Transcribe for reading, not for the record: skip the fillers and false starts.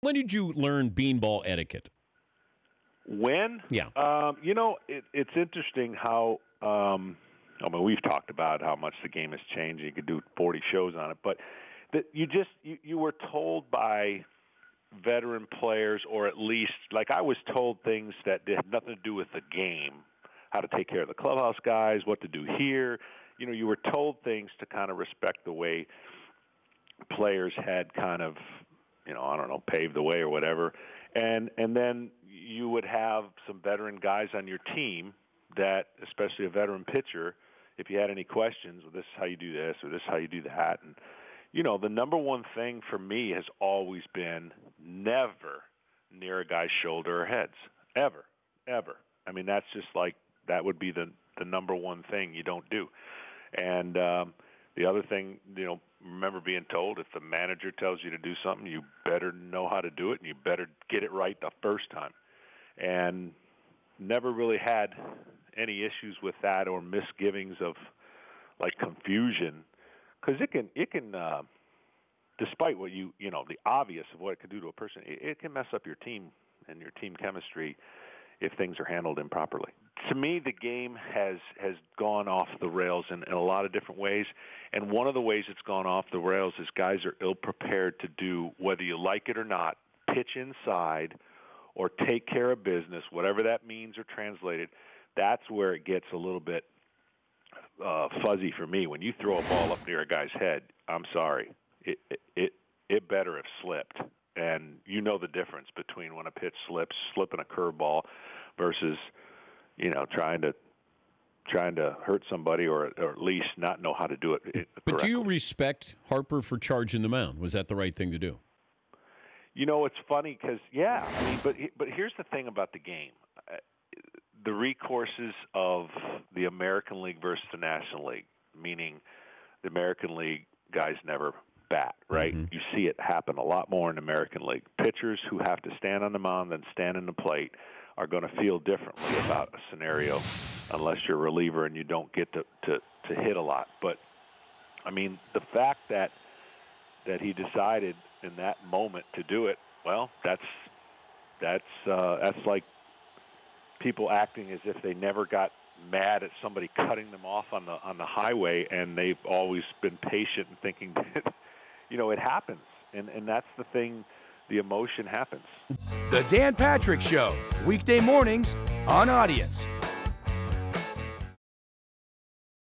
When did you learn beanball etiquette? When? Yeah. It's interesting how, we've talked about how much the game has changed. You could do 40 shows on it. But that you were told by veteran players, or at least, like I was told things that had nothing to do with the game, how to take care of the clubhouse guys, what to do here. You were told things to kind of respect the way players had kind of, paved the way or whatever. And then you would have some veteran guys on your team that, especially a veteran pitcher, if you had any questions, well, this is how you do this or this is how you do that. And, the number one thing for me has always been never near a guy's shoulder or heads. Ever. I mean, that's just like, that would be the number one thing you don't do. And the other thing, remember being told if the manager tells you to do something, you better know how to do it, and you better get it right the first time. And never really had any issues with that or misgivings of, like, confusion. Because it can despite what the obvious of what it could do to a person, it can mess up your team and your team chemistry if things are handled improperly. To me, the game has gone off the rails in a lot of different ways, and one of the ways it's gone off the rails is guys are ill-prepared to do, whether you like it or not, pitch inside or take care of business, whatever that means or translated. That's where it gets a little bit fuzzy for me. When you throw a ball up near a guy's head, I'm sorry, it better have slipped. And you know the difference between when a pitch slipping a curveball versus, trying to hurt somebody or at least not know how to do it correctly. But do you respect Harper for charging the mound? Was that the right thing to do? It's funny because, but here's the thing about the game. The recourses of the American League versus the National League, meaning the American League guys never bat, right? Mm-hmm. You see it happen a lot more in the American League. Pitchers who have to stand on the mound and stand in the plate are going to feel differently about a scenario unless you're a reliever and you don't get to hit a lot. But, I mean, the fact that he decided in that moment to do it, well, that's like people acting as if they never got mad at somebody cutting them off on the highway, and they've always been patient and thinking that, it happens. And that's the thing, the emotion happens. The Dan Patrick Show, weekday mornings on Audience.